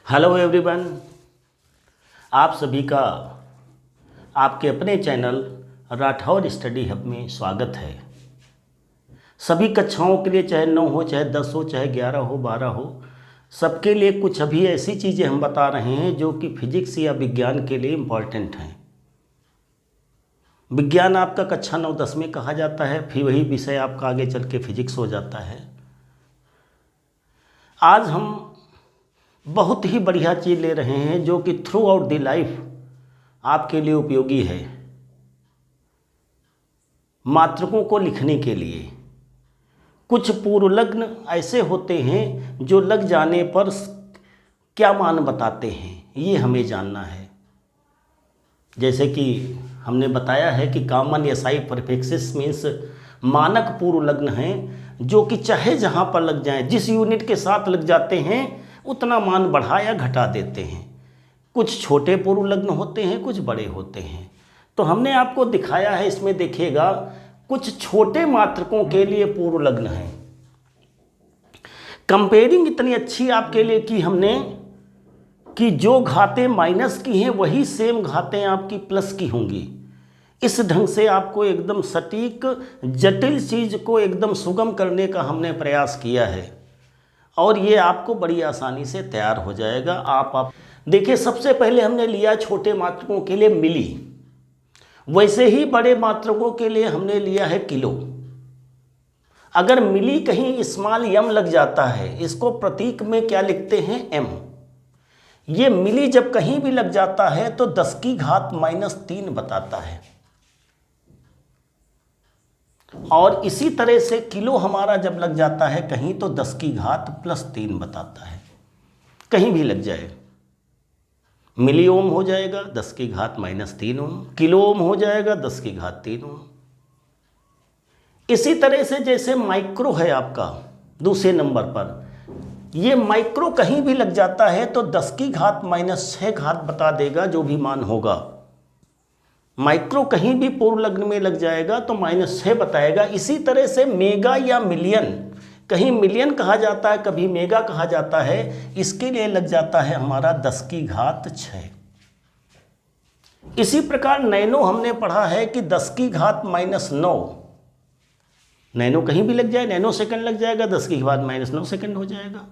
Hello everyone, आप सभी का आपके अपने चैनल राठौर स्टडी हब में स्वागत है। सभी कक्षाओं के लिए, चाहे 9 हो, चाहे 10 हो, चाहे 11 हो, 12 हो, सबके लिए कुछ अभी ऐसी चीज़ें हम बता रहे हैं जो कि फिजिक्स या विज्ञान के लिए इम्पॉर्टेंट हैं। विज्ञान आपका कक्षा 9-10 में कहा जाता है, फिर वही विषय आपका आगे चल के फिजिक्स हो जाता है। आज हम बहुत ही बढ़िया चीज़ ले रहे हैं जो कि थ्रू आउट द लाइफ आपके लिए उपयोगी है। मात्रकों को लिखने के लिए कुछ पूर्वलग्न ऐसे होते हैं जो लग जाने पर क्या मान बताते हैं, ये हमें जानना है। जैसे कि हमने बताया है कि कॉमन एसआई परफिक्सेस मीन्स मानक पूर्वलग्न हैं जो कि चाहे जहाँ पर लग जाएं, जिस यूनिट के साथ लग जाते हैं उतना मान बढ़ा या घटा देते हैं। कुछ छोटे पूर्वलग्न होते हैं, कुछ बड़े होते हैं। तो हमने आपको दिखाया है, इसमें देखिएगा कुछ छोटे मात्रकों के लिए पूर्वलग्न है। कंपेयरिंग इतनी अच्छी आपके लिए की हमने कि जो घातें माइनस की हैं वही सेम घातें आपकी प्लस की होंगी। इस ढंग से आपको एकदम सटीक जटिल चीज़ को एकदम सुगम करने का हमने प्रयास किया है और ये आपको बड़ी आसानी से तैयार हो जाएगा। आप देखिए, सबसे पहले हमने लिया छोटे मात्रकों के लिए मिली, वैसे ही बड़े मात्रकों के लिए हमने लिया है किलो। अगर मिली कहीं स्मॉल एम लग जाता है, इसको प्रतीक में क्या लिखते हैं, एम। ये मिली जब कहीं भी लग जाता है तो 10 की घात -3 बताता है। और इसी तरह से किलो हमारा जब लग जाता है कहीं तो 10 की घात +3 बताता है। कहीं भी लग जाए, मिली ओम हो जाएगा 10 की घात -3 ओम, किलो ओम हो जाएगा 10 की घात 3 ओम। इसी तरह से जैसे माइक्रो है आपका दूसरे नंबर पर, ये माइक्रो कहीं भी लग जाता है तो 10 की घात -6 घात बता देगा जो भी मान होगा। माइक्रो कहीं भी पूर्वलग्न में लग जाएगा तो -6 बताएगा। इसी तरह से मेगा या मिलियन, कहीं मिलियन कहा जाता है, कभी मेगा कहा जाता है, इसके लिए लग जाता है हमारा 10 की घात 6। इसी प्रकार नैनो हमने पढ़ा है कि 10 की घात -9, नैनो कहीं भी लग जाए, नैनो सेकंड लग जाएगा, 10 की घात -9 सेकंड हो जाएगा।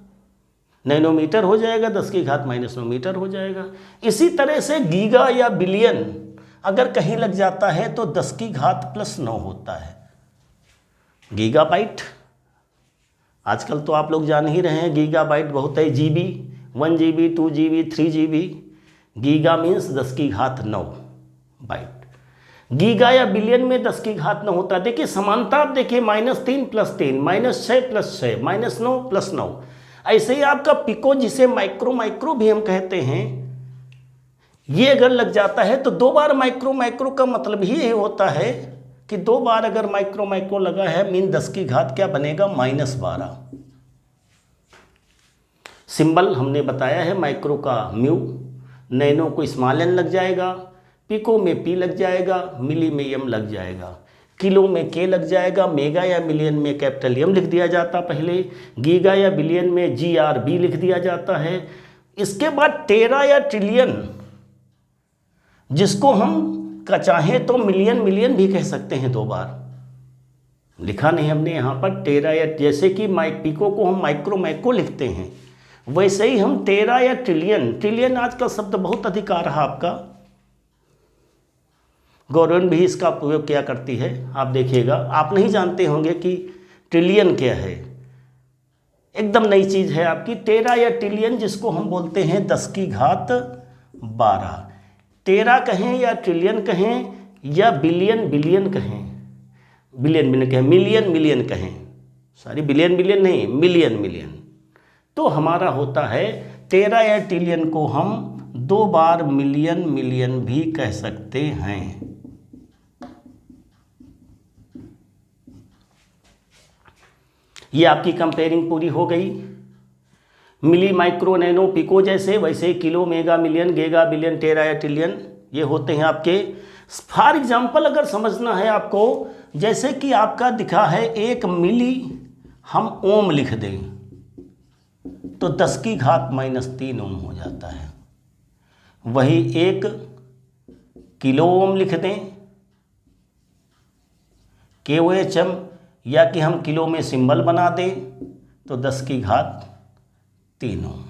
नैनोमीटर हो जाएगा, 10 की घात -9 मीटर हो जाएगा। इसी तरह से गीगा या बिलियन अगर कहीं लग जाता है तो 10 की घात +9 होता है। गीगाबाइट आजकल तो आप लोग जान ही रहे हैं, गीगाबाइट बहुत है। GB 1 GB 2 GB 3 GB, giga means 10 की घात 9 बाइट। गीगा या बिलियन में 10 की घात 9 होता है। देखिए समानता आप देखिए, -3 + 3 -6 + 6 -9 + 9। ऐसे ही आपका पिको, जिसे माइक्रो भी हम कहते हैं, ये अगर लग जाता है तो 2 बार माइक्रो का मतलब ही ये होता है कि 2 बार अगर माइक्रो लगा है मीन 10 की घात क्या बनेगा, -12। सिंबल हमने बताया है, माइक्रो का म्यू, नैनो को स्मॉल एन लग जाएगा, पिको में पी लग जाएगा, मिली में एम लग जाएगा, किलो में के लग जाएगा, मेगा या मिलियन में कैपिटल एम लिख दिया जाता पहले, गीगा या बिलियन में GRB लिख दिया जाता है। इसके बाद टेरा या ट्रिलियन, जिसको हम का चाहें तो मिलियन भी कह सकते हैं, 2 बार लिखा नहीं हमने यहाँ पर। टेरा या, जैसे कि पिको को हम माइक्रो लिखते हैं, वैसे ही हम टेरा या ट्रिलियन आज का शब्द बहुत अधिक आ रहा आपका, गवर्नमेंट भी इसका उपयोग किया करती है। आप देखिएगा, आप नहीं जानते होंगे कि ट्रिलियन क्या है, एकदम नई चीज़ है आपकी। टेरा या ट्रिलियन जिसको हम बोलते हैं 10 की घात 12। टेरा कहें या ट्रिलियन कहें या बिलियन कहें, बिलियन कहें, मिलियन कहें, सॉरी बिलियन नहीं, मिलियन, तो हमारा होता है टेरा या ट्रिलियन को हम 2 बार मिलियन भी कह सकते हैं। ये आपकी कंपेयरिंग पूरी हो गई। मिली, माइक्रो, नैनो, पिको जैसे, वैसे kilo, mega, million, giga, billion, tera या ट्रिलियन, ये होते हैं आपके। फॉर एग्जाम्पल अगर समझना है आपको, जैसे कि आपका दिखा है 1 मिली, हम ओम लिख दें तो 10 की घात -3 ओम हो जाता है। वही 1 किलो ओम लिख दें, KOHM, या कि हम किलो में सिंबल बना दें तो 10 की घात 3 ओम।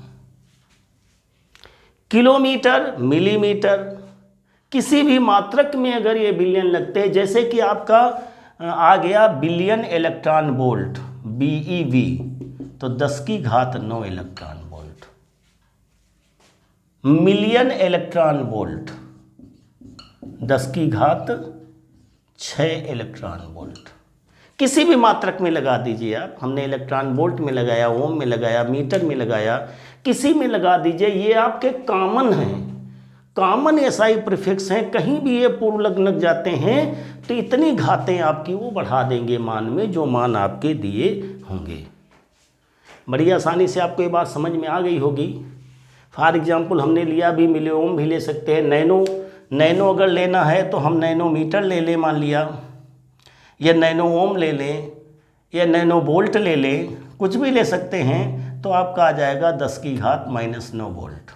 किलोमीटर, मिलीमीटर, किसी भी मात्रक में अगर ये बिलियन लगते हैं, जैसे कि आपका आ गया बिलियन इलेक्ट्रॉन वोल्ट BeV, तो 10 की घात 9 electron volt. Million electron volt 10 की घात 6 इलेक्ट्रॉन वोल्ट। किसी भी मात्रक में लगा दीजिए आप, हमने इलेक्ट्रॉन वोल्ट में लगाया, ओम में लगाया, मीटर में लगाया, किसी में लगा दीजिए, ये आपके कॉमन हैं, कॉमन SI प्रीफिक्स हैं। कहीं भी ये पूर्व लग जाते हैं तो इतनी घातें आपकी वो बढ़ा देंगे मान में, जो मान आपके दिए होंगे। बड़ी आसानी से आपको ये बात समझ में आ गई होगी। फॉर एग्जांपल हमने लिया भी, मिली ओम भी ले सकते हैं, नैनो अगर लेना है तो हम नैनोमीटर ले लें मान लिया, या नैनो ओम ले लें, या नैनो वोल्ट ले लें, कुछ भी ले सकते हैं, तो आपका आ जाएगा 10 की घात -9 वोल्ट।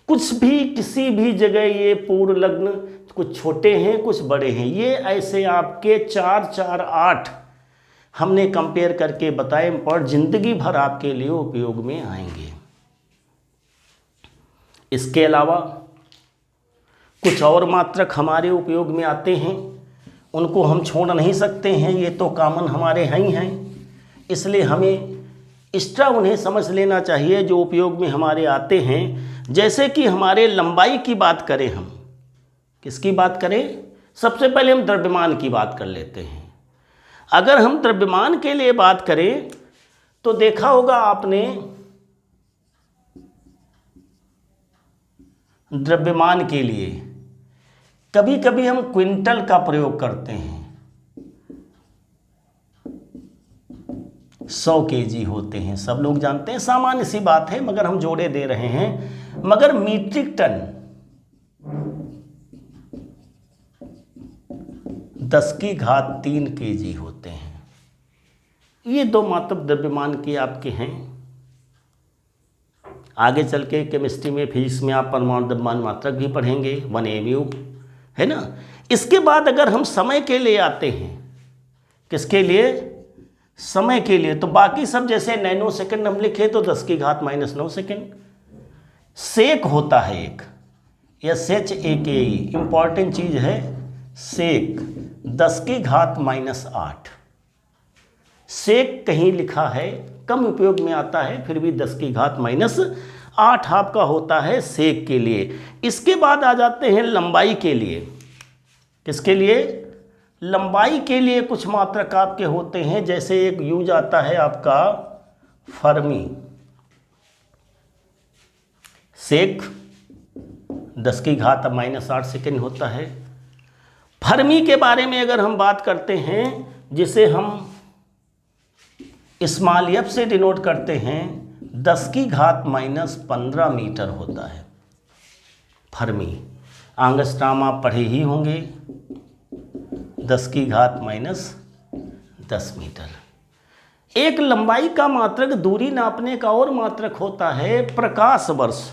कुछ भी किसी भी जगह ये पूर्ण लग्न कुछ छोटे हैं कुछ बड़े हैं, ये ऐसे आपके 4, 4, 8 हमने कंपेयर करके बताए और जिंदगी भर आपके लिए उपयोग में आएंगे। इसके अलावा कुछ और मात्रक हमारे उपयोग में आते हैं, उनको हम छोड़ नहीं सकते हैं, ये तो कॉमन हमारे हैं ही हैं, इसलिए हमें एक्स्ट्रा उन्हें समझ लेना चाहिए जो उपयोग में हमारे आते हैं। जैसे कि हमारे लंबाई की बात करें, हम किसकी बात करें, सबसे पहले हम द्रव्यमान की बात कर लेते हैं। अगर हम द्रव्यमान के लिए बात करें तो देखा होगा आपने, द्रव्यमान के लिए कभी कभी हम क्विंटल का प्रयोग करते हैं। 100 kg होते हैं, सब लोग जानते हैं, सामान्य सी बात है, मगर हम जोड़े दे रहे हैं। मगर मीट्रिक टन 10 की घात 3 kg होते हैं। ये दो मात्रक द्रव्यमान के आपके हैं। आगे चल के केमिस्ट्री में, फिजिक्स में आप परमाणु द्रव्यमान मात्रक भी पढ़ेंगे, 1 mu, है ना। इसके बाद अगर हम समय के लिए आते हैं, किसके लिए, समय के लिए, तो बाकी सब जैसे नैनो सेकंड हम लिखे तो 10 की घात -9 सेकंड। सेक होता है एक, SHAKE, इंपॉर्टेंट चीज है सेक, 10 की घात -8। सेक कहीं लिखा है, कम उपयोग में आता है, फिर भी 10 की घात -8 आपका होता है सेक के लिए। इसके बाद आ जाते हैं लंबाई के लिए। किसके लिए, लंबाई के लिए कुछ मात्रक आपके होते हैं, जैसे एक यूज आता है आपका फर्मी। सेक 10 की घात -8 सेकंड होता है। फर्मी के बारे में अगर हम बात करते हैं, जिसे हम स्मॉल f से डिनोट करते हैं, 10 की घात -15 मीटर होता है फर्मी। एंगस्ट्रॉम आप पढ़े ही होंगे, 10 की घात -10 मीटर। एक लंबाई का मात्रक, दूरी नापने का और मात्रक होता है प्रकाश वर्ष।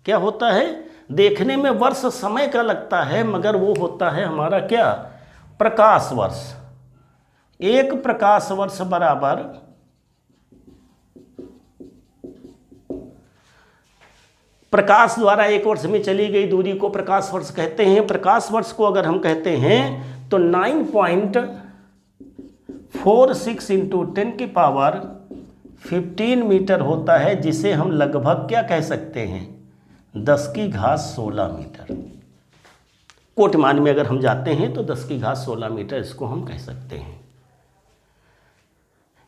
क्या होता है, देखने में वर्ष समय का लगता है, मगर वो होता है हमारा क्या, प्रकाश वर्ष। एक प्रकाश वर्ष बराबर प्रकाश द्वारा एक वर्ष में चली गई दूरी को प्रकाश वर्ष कहते हैं। प्रकाश वर्ष को अगर हम कहते हैं तो 9.46 × 10⁻15 मीटर होता है, जिसे हम लगभग क्या कह सकते हैं, 10 की घात 16 मीटर। कोटिमान में अगर हम जाते हैं तो 10 की घात 16 मीटर इसको हम कह सकते हैं।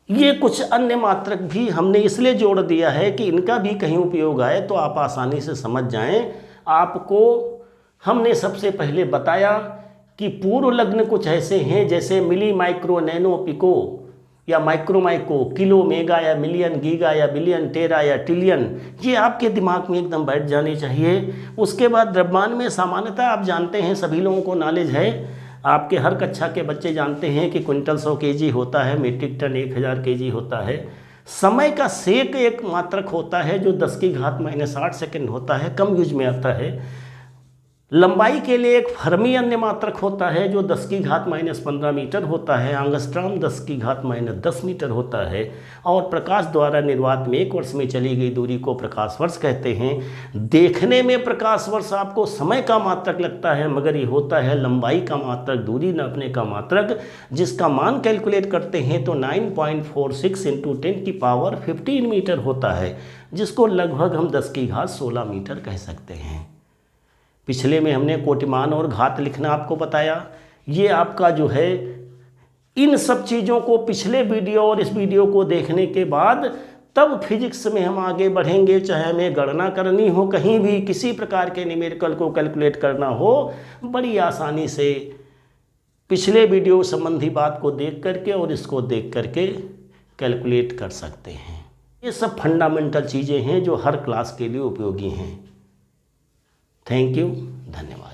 ये कुछ अन्य मात्रक भी हमने इसलिए जोड़ दिया है कि इनका भी कहीं उपयोग आए तो आप आसानी से समझ जाएं। आपको हमने सबसे पहले बताया कि पूर्व लग्न कुछ ऐसे हैं, जैसे मिली, माइक्रो, नैनो, पिको या माइक्रो माइको, किलो, मेगा या मिलियन, गीगा या बिलियन, टेरा या ट्रिलियन, ये आपके दिमाग में एकदम बैठ जाने चाहिए। उसके बाद द्रव्यमान में सामान्यतः आप जानते हैं, सभी लोगों को नॉलेज है, आपके हर कक्षा के बच्चे जानते हैं कि क्विंटल 100 kg होता है, मीट्रिक टन 1000 kg होता है, समय का सेक एक मात्रक होता है जो 10⁻⁻8 सेकंड होता है, कम यूज में आता है। लंबाई के लिए एक फर्मी अन्य मात्रक होता है जो 10⁻15 मीटर होता है। एंगस्ट्रॉम 10⁻10 मीटर होता है। और प्रकाश द्वारा निर्वात में 1 वर्ष में चली गई दूरी को प्रकाश वर्ष कहते हैं। देखने में प्रकाश वर्ष आपको समय का मात्रक लगता है, मगर ये होता है लंबाई का मात्रक, दूरी नापने का मात्रक, जिसका मान कैलकुलेट करते हैं तो 9.46 × 10⁻15 मीटर होता है, जिसको लगभग हम 10⁻16 मीटर कह सकते हैं। पिछले में हमने कोटिमान और घात लिखना आपको बताया। ये आपका जो है इन सब चीज़ों को पिछले वीडियो और इस वीडियो को देखने के बाद तब फिजिक्स में हम आगे बढ़ेंगे। चाहे हमें गणना करनी हो, कहीं भी किसी प्रकार के न्यूमेरिकल को कैलकुलेट करना हो, बड़ी आसानी से पिछले वीडियो संबंधी बात को देख करके और इसको देख करके कैलकुलेट कर सकते हैं। ये सब फंडामेंटल चीज़ें हैं जो हर क्लास के लिए उपयोगी हैं। थैंक यू, धन्यवाद।